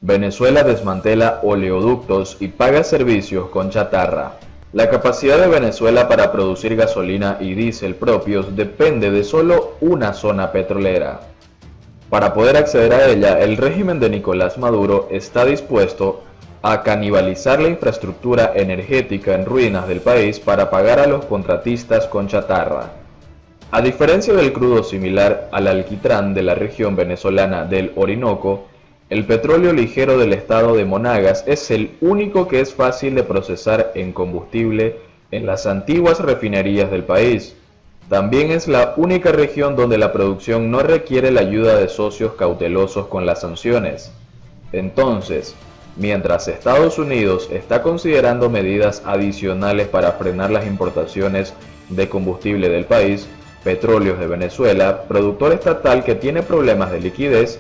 Venezuela desmantela oleoductos y paga servicios con chatarra. La capacidad de Venezuela para producir gasolina y diésel propios depende de solo una zona petrolera. Para poder acceder a ella, el régimen de Nicolás Maduro está dispuesto a canibalizar la infraestructura energética en ruinas del país para pagar a los contratistas con chatarra. A diferencia del crudo similar al alquitrán de la región venezolana del Orinoco, el petróleo ligero del estado de Monagas es el único que es fácil de procesar en combustible en las antiguas refinerías del país. También es la única región donde la producción no requiere la ayuda de socios cautelosos con las sanciones. Entonces, mientras Estados Unidos está considerando medidas adicionales para frenar las importaciones de combustible del país, Petróleos de Venezuela, productor estatal que tiene problemas de liquidez,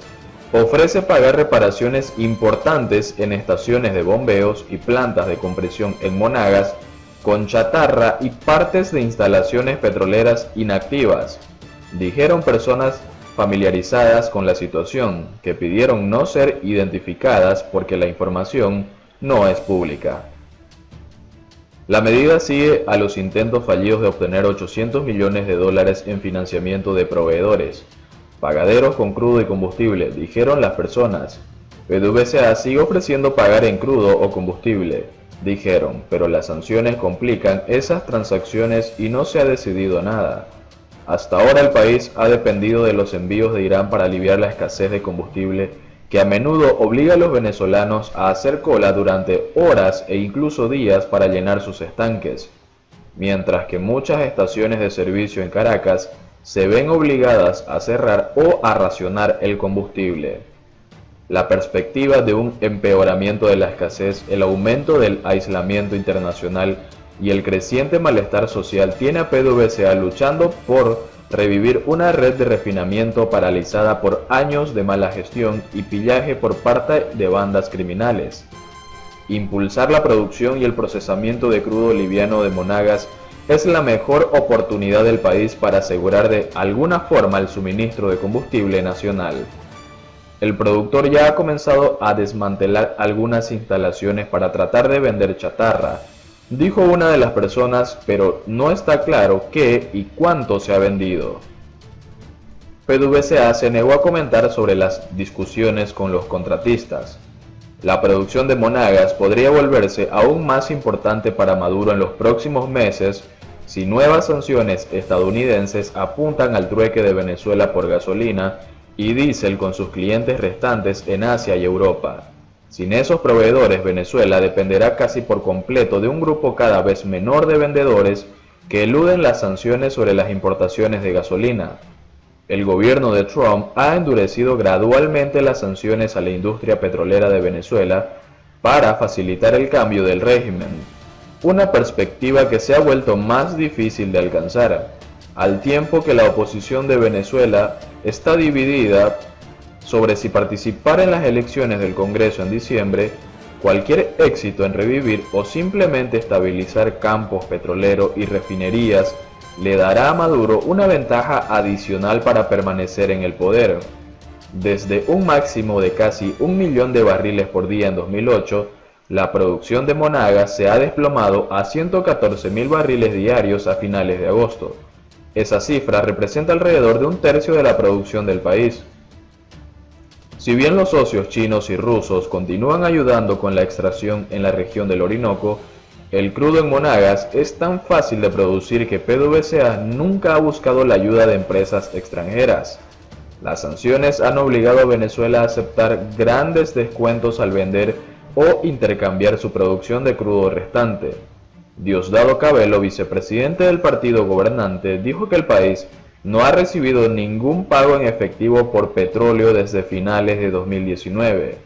ofrece pagar reparaciones importantes en estaciones de bombeos y plantas de compresión en Monagas con chatarra y partes de instalaciones petroleras inactivas, dijeron personas familiarizadas con la situación, que pidieron no ser identificadas porque la información no es pública. La medida sigue a los intentos fallidos de obtener 800 millones de dólares en financiamiento de proveedores, pagaderos con crudo y combustible, dijeron las personas. PDVSA sigue ofreciendo pagar en crudo o combustible, dijeron, pero las sanciones complican esas transacciones y no se ha decidido nada. Hasta ahora el país ha dependido de los envíos de Irán para aliviar la escasez de combustible que a menudo obliga a los venezolanos a hacer cola durante horas e incluso días para llenar sus estanques, mientras que muchas estaciones de servicio en Caracas se ven obligadas a cerrar o a racionar el combustible. La perspectiva de un empeoramiento de la escasez, el aumento del aislamiento internacional y el creciente malestar social tiene a PDVSA luchando por revivir una red de refinamiento paralizada por años de mala gestión y pillaje por parte de bandas criminales. Impulsar la producción y el procesamiento de crudo liviano de Monagas es la mejor oportunidad del país para asegurar de alguna forma el suministro de combustible nacional. El productor ya ha comenzado a desmantelar algunas instalaciones para tratar de vender chatarra, dijo una de las personas, pero no está claro qué y cuánto se ha vendido. PDVSA se negó a comentar sobre las discusiones con los contratistas. La producción de Monagas podría volverse aún más importante para Maduro en los próximos meses si nuevas sanciones estadounidenses apuntan al trueque de Venezuela por gasolina y diésel con sus clientes restantes en Asia y Europa. Sin esos proveedores, Venezuela dependerá casi por completo de un grupo cada vez menor de vendedores que eluden las sanciones sobre las importaciones de gasolina. El gobierno de Trump ha endurecido gradualmente las sanciones a la industria petrolera de Venezuela para facilitar el cambio del régimen, una perspectiva que se ha vuelto más difícil de alcanzar, al tiempo que la oposición de Venezuela está dividida sobre si participar en las elecciones del Congreso en diciembre. Cualquier éxito en revivir o simplemente estabilizar campos petroleros y refinerías le dará a Maduro una ventaja adicional para permanecer en el poder. Desde un máximo de casi 1 millón de barriles por día en 2008, la producción de Monagas se ha desplomado a 114.000 barriles diarios a finales de agosto. Esa cifra representa alrededor de un tercio de la producción del país. Si bien los socios chinos y rusos continúan ayudando con la extracción en la región del Orinoco, el crudo en Monagas es tan fácil de producir que PDVSA nunca ha buscado la ayuda de empresas extranjeras. Las sanciones han obligado a Venezuela a aceptar grandes descuentos al vender o intercambiar su producción de crudo restante. Diosdado Cabello, vicepresidente del partido gobernante, dijo que el país no ha recibido ningún pago en efectivo por petróleo desde finales de 2019.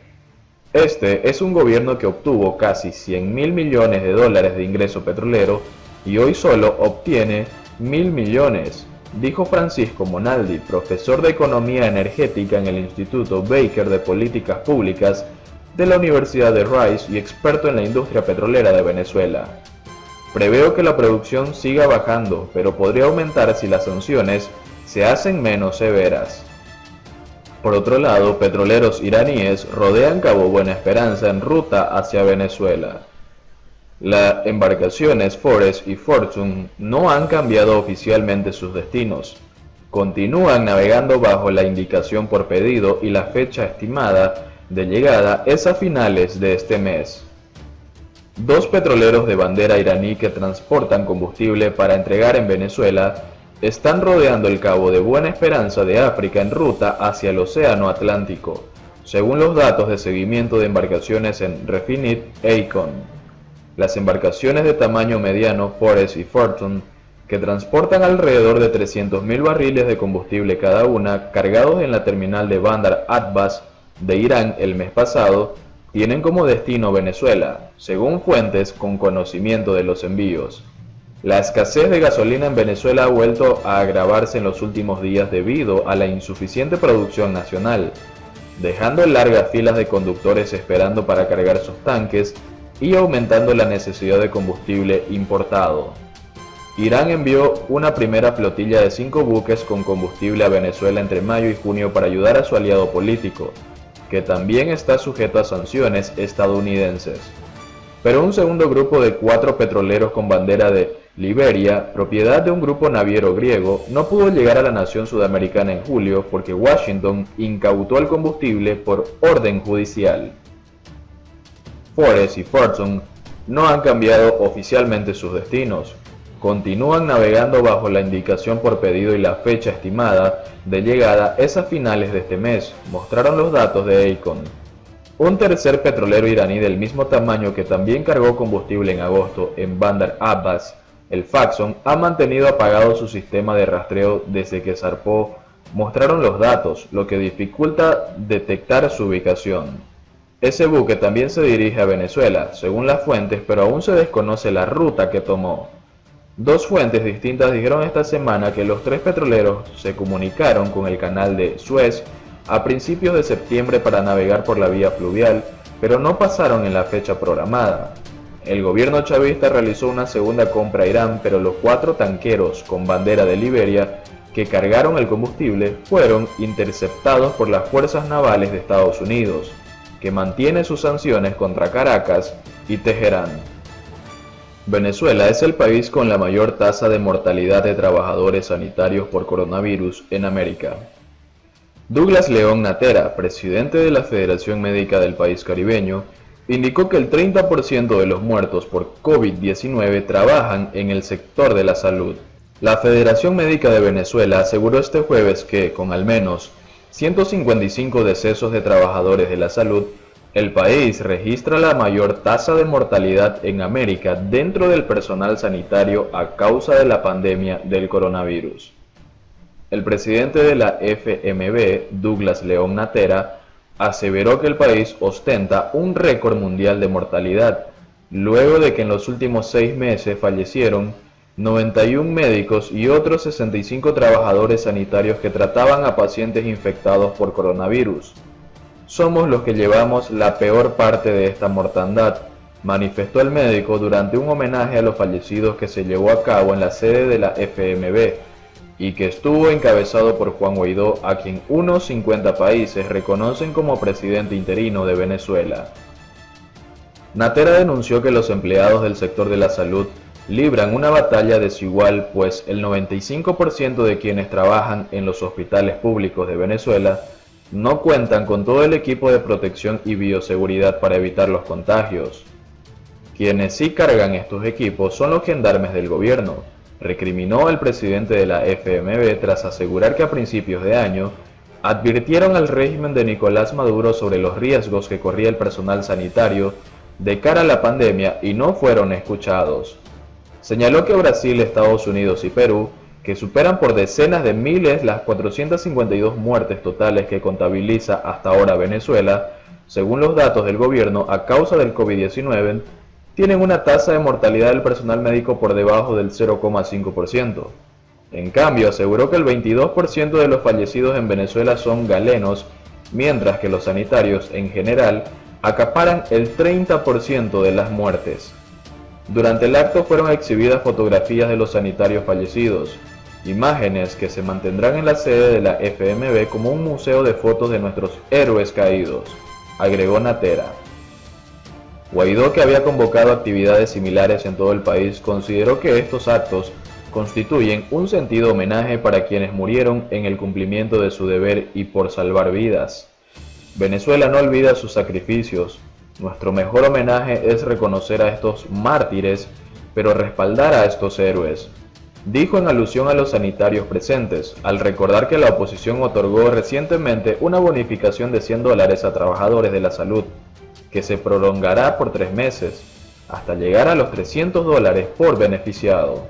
Este es un gobierno que obtuvo casi 100.000 millones de dólares de ingreso petrolero y hoy solo obtiene 1.000 millones, dijo Francisco Monaldi, profesor de Economía Energética en el Instituto Baker de Políticas Públicas de la Universidad de Rice y experto en la industria petrolera de Venezuela. Preveo que la producción siga bajando, pero podría aumentar si las sanciones se hacen menos severas. Por otro lado, petroleros iraníes rodean Cabo Buena Esperanza en ruta hacia Venezuela. Las embarcaciones Forest y Fortune no han cambiado oficialmente sus destinos. Continúan navegando bajo la indicación por pedido y la fecha estimada de llegada es a finales de este mes. Dos petroleros de bandera iraní que transportan combustible para entregar en Venezuela están rodeando el Cabo de Buena Esperanza de África en ruta hacia el Océano Atlántico, según los datos de seguimiento de embarcaciones en Refinit e Icon. Las embarcaciones de tamaño mediano Forest y Fortune, que transportan alrededor de 300.000 barriles de combustible cada una, cargados en la terminal de Bandar Abbas de Irán el mes pasado, tienen como destino Venezuela, según fuentes con conocimiento de los envíos. La escasez de gasolina en Venezuela ha vuelto a agravarse en los últimos días debido a la insuficiente producción nacional, dejando largas filas de conductores esperando para cargar sus tanques y aumentando la necesidad de combustible importado. Irán envió una primera flotilla de 5 buques con combustible a Venezuela entre mayo y junio para ayudar a su aliado político, que también está sujeto a sanciones estadounidenses. Pero un segundo grupo de 4 petroleros con bandera de Liberia, propiedad de un grupo naviero griego, no pudo llegar a la nación sudamericana en julio porque Washington incautó el combustible por orden judicial. Forest y Fortune no han cambiado oficialmente sus destinos. Continúan navegando bajo la indicación por pedido y la fecha estimada de llegada es a finales de este mes, mostraron los datos de Icon. Un tercer petrolero iraní del mismo tamaño que también cargó combustible en agosto en Bandar Abbas, el Faxon, ha mantenido apagado su sistema de rastreo desde que zarpó, mostraron los datos, lo que dificulta detectar su ubicación. Ese buque también se dirige a Venezuela, según las fuentes, pero aún se desconoce la ruta que tomó. Dos fuentes distintas dijeron esta semana que los 3 petroleros se comunicaron con el canal de Suez a principios de septiembre para navegar por la vía fluvial, pero no pasaron en la fecha programada. El gobierno chavista realizó una segunda compra a Irán, pero los 4 tanqueros con bandera de Liberia que cargaron el combustible fueron interceptados por las fuerzas navales de Estados Unidos, que mantiene sus sanciones contra Caracas y Teherán. Venezuela es el país con la mayor tasa de mortalidad de trabajadores sanitarios por coronavirus en América. Douglas León Natera, presidente de la Federación Médica del país caribeño, indicó que el 30% de los muertos por COVID-19 trabajan en el sector de la salud. La Federación Médica de Venezuela aseguró este jueves que, con al menos 155 decesos de trabajadores de la salud, el país registra la mayor tasa de mortalidad en América dentro del personal sanitario a causa de la pandemia del coronavirus. El presidente de la FMB, Douglas León Natera, aseveró que el país ostenta un récord mundial de mortalidad, luego de que en los últimos 6 meses fallecieron 91 médicos y otros 65 trabajadores sanitarios que trataban a pacientes infectados por coronavirus. Somos los que llevamos la peor parte de esta mortandad, manifestó el médico durante un homenaje a los fallecidos que se llevó a cabo en la sede de la FMB y que estuvo encabezado por Juan Guaidó, a quien unos 50 países reconocen como presidente interino de Venezuela. Natera denunció que los empleados del sector de la salud libran una batalla desigual, pues el 95% de quienes trabajan en los hospitales públicos de Venezuela no cuentan con todo el equipo de protección y bioseguridad para evitar los contagios. Quienes sí cargan estos equipos son los gendarmes del gobierno, recriminó el presidente de la FMB tras asegurar que a principios de año advirtieron al régimen de Nicolás Maduro sobre los riesgos que corría el personal sanitario de cara a la pandemia y no fueron escuchados. Señaló que Brasil, Estados Unidos y Perú, que superan por decenas de miles las 452 muertes totales que contabiliza hasta ahora Venezuela, según los datos del gobierno a causa del COVID-19, tienen una tasa de mortalidad del personal médico por debajo del 0,5%. En cambio, aseguró que el 22% de los fallecidos en Venezuela son galenos, mientras que los sanitarios, en general, acaparan el 30% de las muertes. Durante el acto fueron exhibidas fotografías de los sanitarios fallecidos. imágenes que se mantendrán en la sede de la FMB como un museo de fotos de nuestros héroes caídos, agregó Natera. Guaidó, que había convocado actividades similares en todo el país, consideró que estos actos constituyen un sentido homenaje para quienes murieron en el cumplimiento de su deber y por salvar vidas. Venezuela no olvida sus sacrificios. Nuestro mejor homenaje es reconocer a estos mártires, pero respaldar a estos héroes, dijo en alusión a los sanitarios presentes, al recordar que la oposición otorgó recientemente una bonificación de $100 a trabajadores de la salud, que se prolongará por 3 meses, hasta llegar a los $300 por beneficiado.